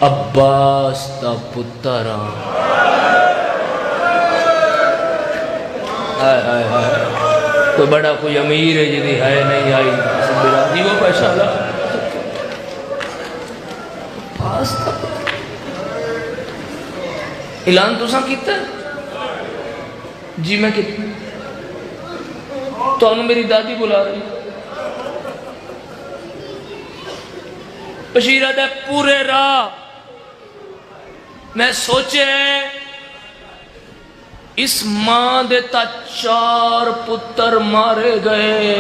عباس دا پتر ہاں۔ کوئی بڑا کوئی امیر ہے جی ہے نہیں آئی برادری وہ پیسہ لا اعلان تو ساں کیتا ہے جی میں کیتا تو انہوں میری دادی بلا رہی بشیرہ دے پورے راہ میں سوچے اس ماں دے تا 4 پتر مارے گئے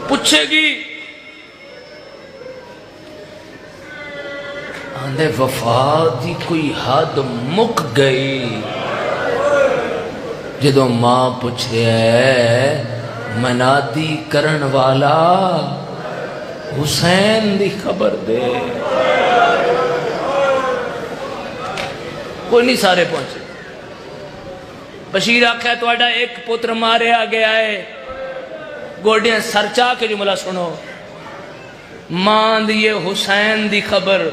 پوچھے گی آندھے وفا دی کوئی حد مک گئی جدو ماں پوچھ رہے ہے منادی کرن والا حسین دی خبر دے کوئی نہیں سارے پہنچے بشیر آکھا ہے تو اڈا ایک پتر مارے آگے آئے گوڑیاں سرچا کے جملہ سنو ماں دیئے حسین دی خبر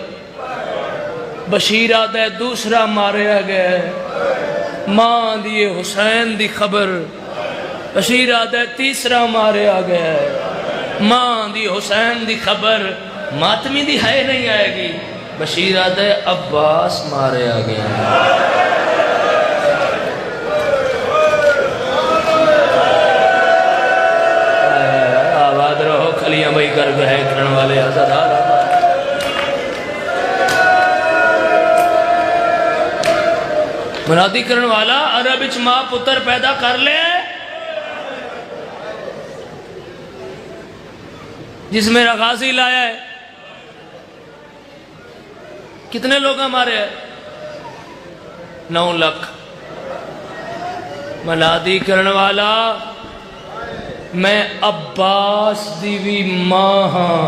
بشیر آدھے دوسرا مارے آگے ماں دیئے حسین دی خبر بشیر آدھے تیسرا مارے آگے ماں دی حسین دی خبر ماتمی دی ہے نہیں آئے گی بشیر آدھے عباس مارے آگے آباد رہو کھلیاں بھائی کر گئے کرن والے حضرت منادی کرن والا عرب اچ ماں پتر پیدا کر لے جس میرا غازی لایا ہے کتنے لوگ ہمارے ہیں 9 لاکھ منادی کرن والا میں عباس دیوی ماں ہاں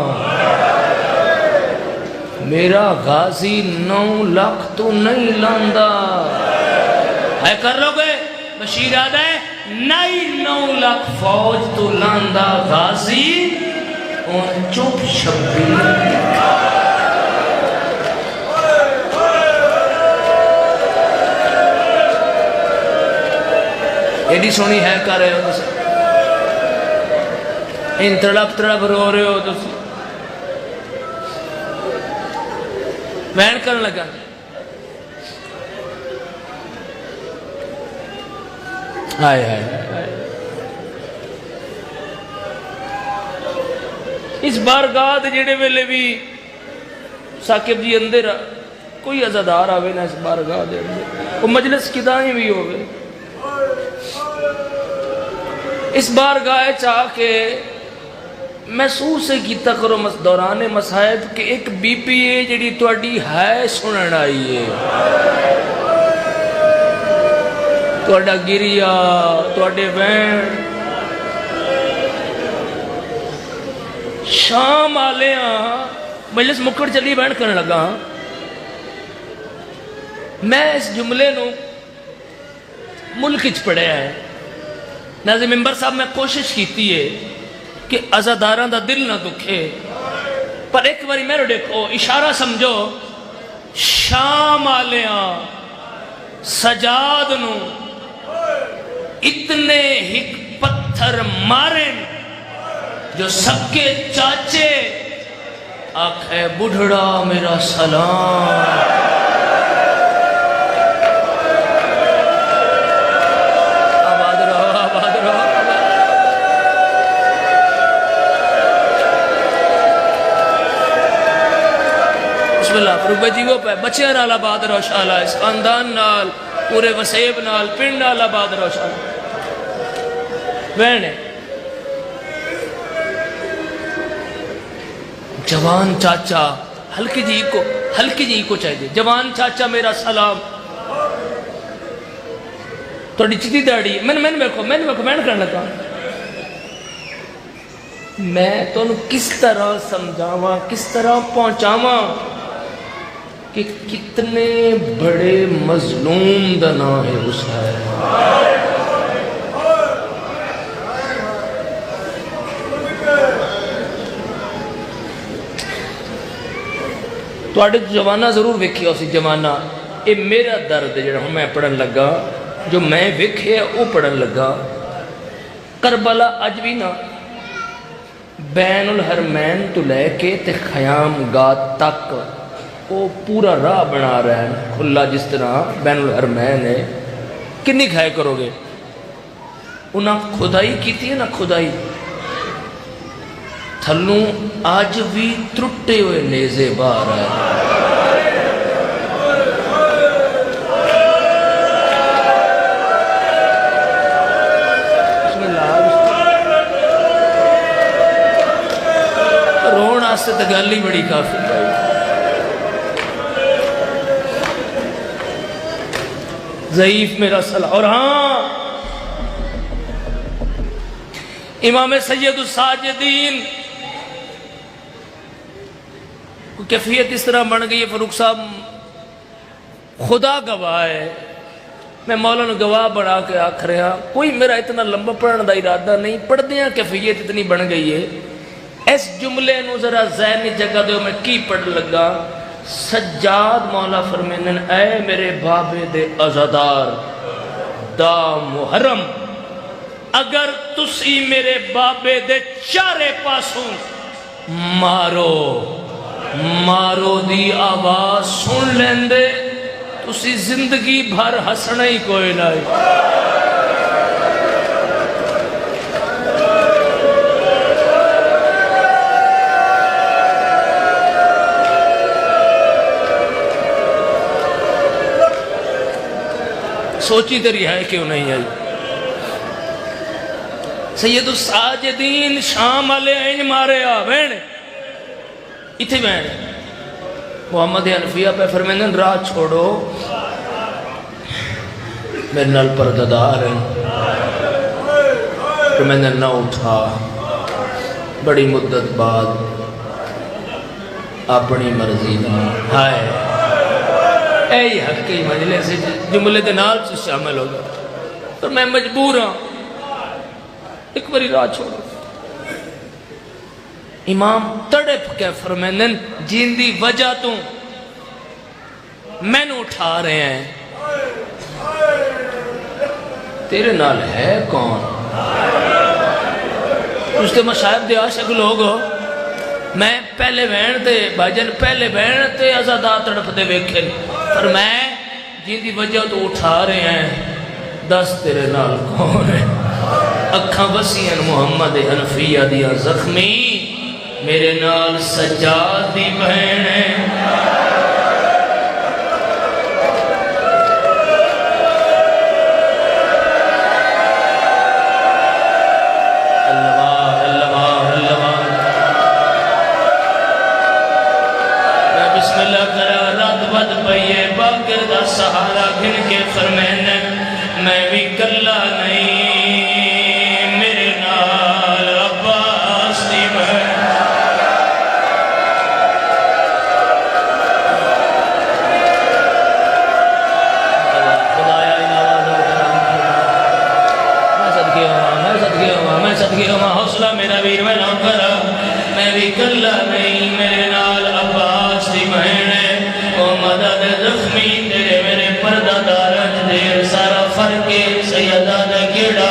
میرا غازی 9 لاکھ تو نہیں لاندہ ہے کر لو گے بشیر آدھا ہے نہیں 9 لاکھ فوج تو لاندہ غازی اور چپ شبیر ایڈی سونی ہے کر رہے ہو ان تڑپ رو رہے ہو تو بہن کرنے لگا آئے آئے اس بارگاہ جڑے ویلے بھی ثاقب جی اندر کوئی عزادار آوے نا اس بارگاہ دے اندر وہ مجلس کدائیں بھی ہوئے اس بارگاہ چاہ کے محسوس ہے کیتا کرو دوران مسائب کہ ایک بی پی اے جڑی توڑی ہے سنن آئی ہے توڑا گریا توڑے وین شام آلے ہاں مجلس مکڑ چلی بین کرنے لگا میں اس جملے نو ملک اچ پڑھے ہیں ناظم ممبر صاحب میں کوشش کیتی ہے کہ عزاداراں دا دل نہ دکھے پر ایک باری میرے دیکھو اشارہ سمجھو شام آلیاں سجاد نو اتنے ہک پتھر مارن جو سب کے چاچے آنکھے بڑھڑا میرا سلام روبے جی وہ پہ بچے نال آباد روشالا اس خاندان نال پورے وسیب نال پنڈ نال آباد روشالا بہنے جوان چاچا ہلکی جی کو چاہیے جوان چاچا میرا سلام توڑی چیتی داڑی میں کرنے لگا میں تو کس طرح سمجھاواں کس طرح پہنچاواں کہ کتنے بڑے مظلوم دنا ہے حسین تواڈے جوانہ ضرور ویکھیا اسی جوانہ اے میرا درد جڑا ہوں میں پڑھن لگا جو میں ویکھیا او پڑھن لگا کربلا اج بھی نا بین الحرمین تو لے کے تے خیام گاہ تک وہ پورا راہ بنا رہا ہے کھلا جس طرح بین الحرمین ہے کنی کھائے کرو گے انہاں خدائی کیتی ہے نا خدائی تھلوں آج بھی ترٹے ہوئے نیزے باہر ہے رون آستے تگالی بڑی کافی ہے ضعیف میرا صلاح اور ہاں امام سید الساجدین کیفیت اس طرح بن گئی ہے فاروق صاحب خدا گواہ ہے میں مولانا گواہ بنا کے آکھ رہا کوئی میرا اتنا لمبا پڑھنے دا ارادہ نہیں پڑھ دیا کیفیت اتنی بن گئی ہے اس جملے نو ذرا ذہنی جگہ دو میں کی پڑھ لگا سجاد مولا فرمینن اے میرے بابے دے عزادار دا محرم اگر تسی میرے بابے دے چارے پاسوں مارو دی آواز سن لیندے تسی زندگی بھر ہسنا ہی کوئی نہیں سوچی تری ہے کیوں نہیں آئی سید الساجدین شام والے اینج مارے آ بین اتھے بین محمد حنفیہ پہ فرمیندن راہ چھوڑو میرے نال پرددار ہیں فرمیندن نہ اٹھا بڑی مدت بعد اپنی مرضی نہ ہائے اے حق کی مجلس سے جملے دے نال سے شامل ہوگا تو میں مجبور ہوں ایک باری راہ چھوڑو امام تڑپ کے فرمیندن جن دی وجہ تو میں نے اٹھا رہے ہیں تیرے نال ہے کون اس کے مشاہد دے عاشق لوگ ہو میں پہلے بہن تے بھاجن پہلے بہن تے عزادہ تڑپ دے بیکھن پر میں جن دی وجہ تو اٹھا رہے ہیں دس تیرے نال کون ہے اکھاں وسیعن محمد حنفیہ دیا زخمی میرے نال سجاد دی بہن ہے سہارا گھن کے فرمین میں بھی کلا نہیں میرے نال عباس دی بہن خدایا میں صدقے ہوا حوصلہ میرا ویر میں نہ کرا میں بھی کلا نہیں میرے نال عباس دی بہن ہے او مدد زخمی تیرے میرے پردہ دارت دیر سارا فرقے سیدہ دا گیڑا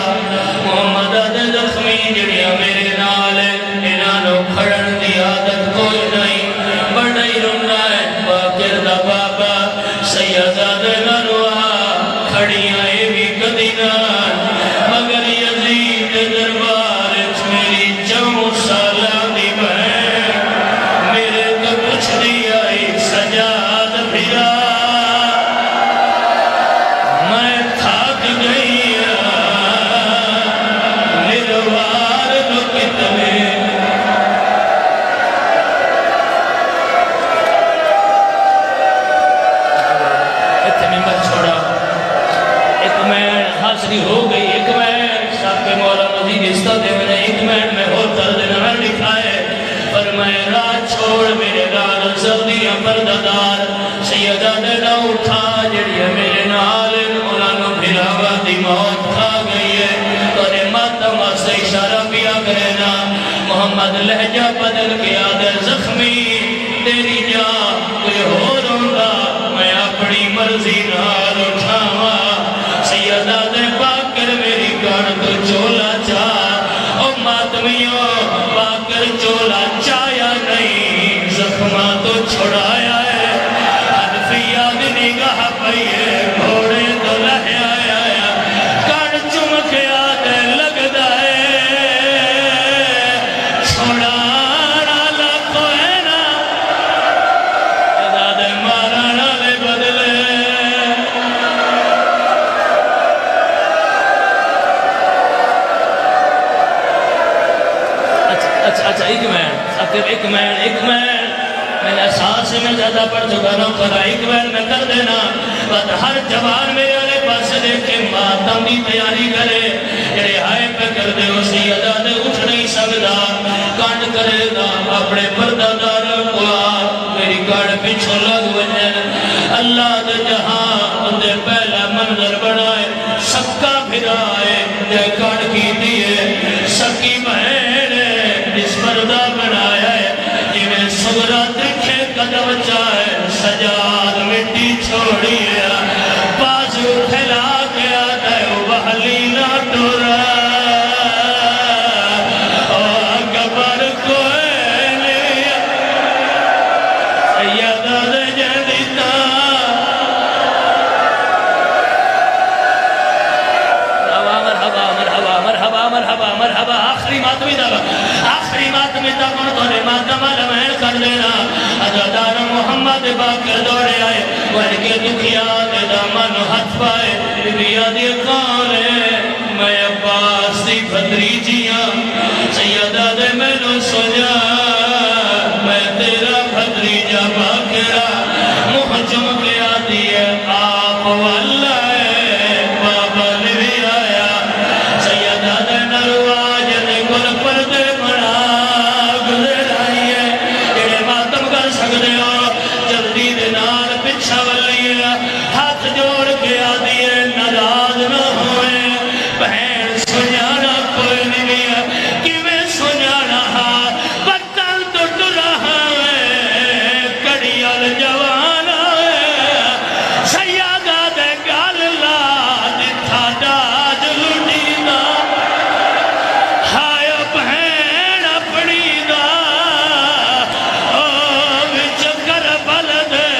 محمد دا زخمی جڑیا میرے نال انانو کھڑن دی عادت کوئی نہیں بڑھائی رنہ ہے باقر دا بابا سیدہ دا نروہ کھڑیاں اے بھی قدینہ مگر یزید دربار میری چاہوں سالہ دی بہن میرے کو کچھ دیا ایک سجاد بھیرا میں تھاک گئی نروار دو کتنے اتنی مت چھوڑا ایک میں حاصلی ہو گئی ایک میں ساتھ پہ مولا مزید استہ دے میں نے ایک میں ہو کر دینا میں لکھائے پر میں راہ چھوڑ میرے نال زلدیاں پرددار سیدہ نے نہ اٹھا جڑیا میرے نال انہوں بھراوا دی موت کھا گئی ہے تو ماتم سے اشارہ پیا کرنا محمد لہجہ بدل کے آدھے زخمی تیری جان کوئی ہو روندا میں اپنی مرضی نال اٹھاوا سیدہ دے باکر میری گھر تو چولا چاہ او ماتمیوں باکر چولا چایا نہیں زخمہ تو چھڑایا ہے حنفیہ دی نگاہ پئیے گھوڑے تو لہے آیا کڑ چمکے آدھے لگ دائے چھوڑانا لکھو ہے نا دادے مارانا لے بدلے اچھا ایک مین میں احساس سے میں زیادہ پڑھ چکا نہ کرا ایک مین میں کر دینا بات ہر جوان میرے والے پاس دیکھے ماتم دی تیاری کرے جڑے ہائے پہ کر دے اسی ادا دے اٹھ نہیں سکتا کانڈ کرے گا اپنے پردہ دار کو میری کاڑ پچھو لگ وجہ اللہ دے جہاں اندے پہلا منظر بنائے سکا پھرائے جے کاڑ کی دیئے سکی بہن اس پردہ بنایا ہے جنہیں صغرہ دکھے قدم چاہے سجاد مٹی چھوڑی ہے بازو پھیلا کے آتا ہے وہ بحلی نہ ٹورا اور قبر کوئے لیا سیدہ دے جدیتا مرحبا آخری ماتمی دا آخری ماتمی دا کون تونے ماتم علمین کر دینا عزادار محمد باکر دوڑے آئے وہن کے دکھیا دے دامن ہاتھ پائے بیا دی کالے میں عباس دی بھدریجیاں سیدہ دے میں نو سجا میں تیرا بھدریجہ باکرہ محجم کے آدھی ہے آپ واللہ بابا نوی آیا سیدہ دے نرواج دے گل پردے بنا گزر آئیے جڑے ماتم کر سکتے ہو جلدی دے نال پچھا ولیے ہاتھ جوڑ کے آدھیے ناراض نہ ہوئے بہن سنیانا کوئی نہیں ہے کہ میں سنیانا ہاں بطل تو ڈرہا ہے کڑیال جوانا ہے سیادہ دے گال لا جتھا داج لٹینا ہائے بہن اپنی دا او وچ کربل دے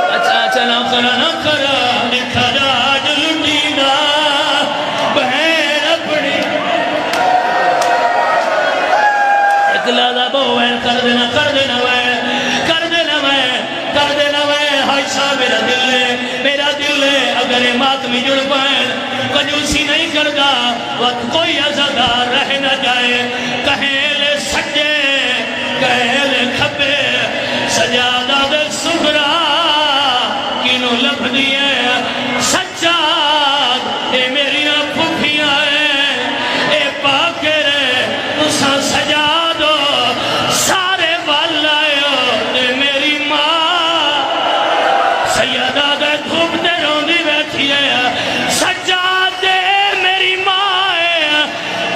اچھا نہ کرا لکھا راج لٹینا بہن اپنی اطلاع دا بہن کر دینا وے ہائی صاحب میرا دل ہے اگر ماتمی جڑ پائن کنجوسی نہیں کردا وقت کوئی عزادار رہ نہ جائے کہیں لے سجے کہیں لے کھپے سجادہ دے سغرا کینوں لب دیئے سجاد اے میری پھوپھیاں اے پاکرے تساں سجادو سارے والائے اے میری ماں سیدہ دے دھوپ دے روندی بیٹھی ہے سجاد دے میری ماں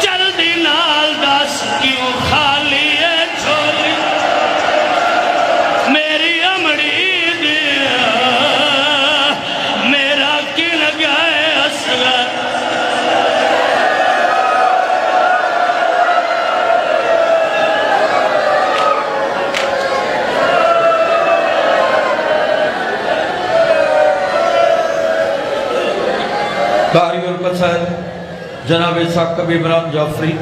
جلدی نال دس کیوں خالی ہے چھولی میری امڑی دیا میرا کی لگا ہے اصغر قاری القصر جناب اسحاق کبھی عمران جعفری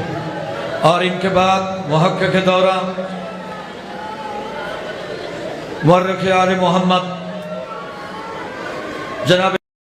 اور ان کے بعد محقق دورہ مورخ آل محمد جناب